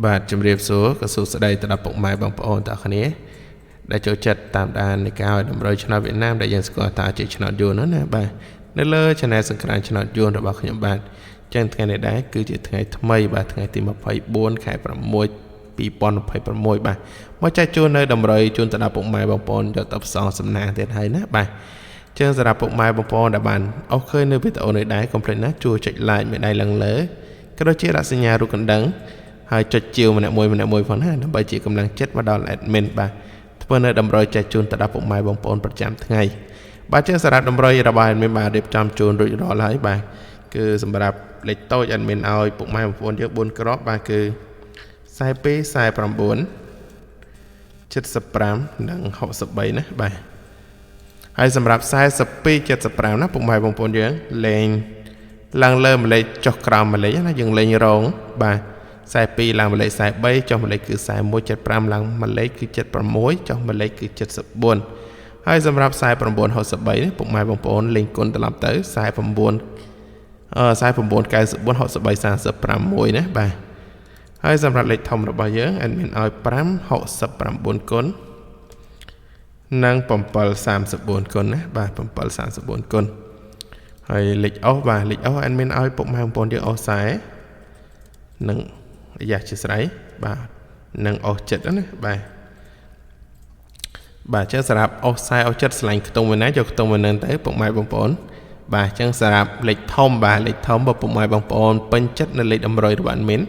បាទជំរាបសួរក៏សួស្តីទៅដល់ពុកម៉ែបងប្អូនទាំងគ្នាដែលចូលចិត្តតាមដាននៃការឲ្យតម្រូវឆ្នោតវៀតណាមដែលយើងស្គាល់ថាជាឆ្នោតយួនណាបាទនៅលើ Channel សង្ក្រានឆ្នោតយួនរបស់ខ្ញុំបាទចឹងថ្ងៃនេះដែរគឺជាថ្ងៃថ្មីបាទថ្ងៃទី24ខែ6 2026បាទមកចែកជូននៅតម្រូវជូនទៅដល់ពុកម៉ែបងប្អូនយកទៅផ្សងសំណាងទៀតហើយណាបាទចឹងសម្រាប់ពុកម៉ែបងប្អូនដែលបានអស់ឃើញនៅវីដេអូនេះដែរកុំភ្លេចណាជួយចុច like មេដៃឡើងលើក៏ដូចជាដាក់សញ្ញារូបកណ្ដឹងហើយចុចជាវម្នាក់មួយផងណាដើម្បីជាកម្លាំងចិត្តមកដល់ admin បាទធ្វើនៅតម្រុយចែកជូនទៅដល់ពុកម៉ែបងប្អូនប្រចាំថ្ងៃបាទចឹងសារ៉ាត់តម្រុយរបស់ admin បាទរៀបចំជូនរួចរាល់ហើយបាទគឺសម្រាប់លេខតូច admin ឲ្យពុកម៉ែបងប្អូនយើង4គ្រាប់បាទគឺ42 49 75និង63ណាបាទហើយសម្រាប់42 75ណាពុកម៉ែបងប្អូនយើងលេងឡើងលើម្លេចចុះក្រោមម្លេចណាយើងលេងរងបាទ42ឡើងម្លេច43ចុះម្លេចគឺ41 75ឡើងម្លេចគឺ76ចុះម្លេចគឺ74ហើយសម្រាប់49 63នេះពុកម៉ែបងប្អូនលេងគុណត្រឡប់ទៅ49 94 63 63 36ណាបាទហើយសម្រាប់លេខធំរបស់យើងadminឲ្យ5 69គុណនិង7 34គុណណាបាទ7 34គុណហើយលេខអុសបាទលេខអុសadminឲ្យពុកម៉ែបងប្អូនយើងអុស40និងយ៉ាជាស្រ័យបាទនិងអុសចិត្តណាបាទចឹងសម្រាប់អុស40អុសចិត្តឆ្លាញ់ខ្ទង់មួយណាយកខ្ទង់មួយនឹងទៅពុកម៉ែបងប្អូនបាទចឹងសម្រាប់លេខធំបាទលេខធំរបស់ពុកម៉ែបងប្អូនពេញចិត្តនៅលេខតម្រុយរបស់admin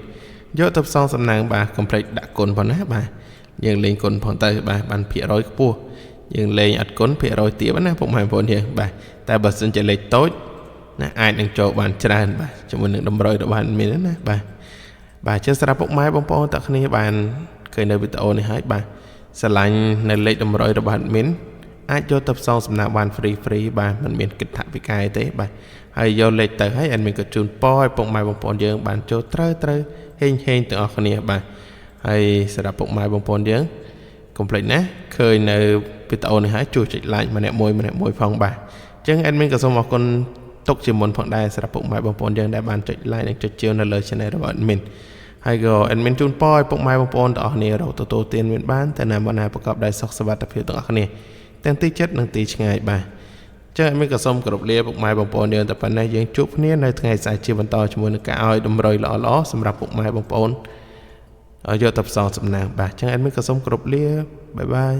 យកទៅផ្សងសំណាងបាទកុំភ្លេចដាក់គុណផងណាបាទយើងលេងគុណផងទៅបាទបានភាគរយខ្ពស់យើងលេងអត់គុណភាគរយទាបណាពុកម៉ែបងប្អូនយើងបាទតែបើសិនជាលេខតូចណាអាចនឹងចូលបានច្រើនបាទជាមួយនឹងតម្រុយរបស់adminណាបាទចឹងសម្រាប់ពុកម៉ែបងប្អូនទាំងគ្នាបានឃើញនៅវីដេអូនេះហើយបាទស្រឡាញ់នៅលេខតម្រុយរបស់adminអាចយកទៅផ្សងសំណាងបាន free បាទមិនមានគិតថវិកាទេបាទហើយយកលេខទៅហើយadminក៏ជូនពរឲ្យពុកម៉ែបងប្អូនយើងបានចូលត្រូវហេងទាំងអស់គ្នាបាទហើយសម្រាប់ពុកម៉ែបងប្អូនយើងកុំភ្លេចណាឃើញនៅវីដេអូនេះហើយជួយចុច like ម្នាក់មួយផងបាទអញ្ចឹងadminក៏សូមអរគុណទុកជាមុនផងដែរសម្រាប់ពុកម៉ែបងប្អូនយើងដែលបានចុច like និងចុចជាវនៅលើ channel របស់admin ហើយក៏adminជូនពរឲ្យពុកម៉ែបងប្អូនទាំងអស់គ្នារកទទួលទានមានបានតែណាមកណាប្រកបដោយសុខសុវត្ថិភាពទាំងអស់គ្នាទាំងទីចិត្តនិងទីឆ្ងាយបាទចឹងadminក៏សូមគោរពលាពុកម៉ែបងប្អូនយើងតែប៉ុណ្ណេះយើងជួបគ្នានៅថ្ងៃស្អែកជាបន្តជាមួយនឹងការឲ្យតម្រុយល្អសម្រាប់ពុកម៉ែបងប្អូនយកទៅផ្សងសំណាងបាទចឹងadminក៏សូមគោរពលាបាយ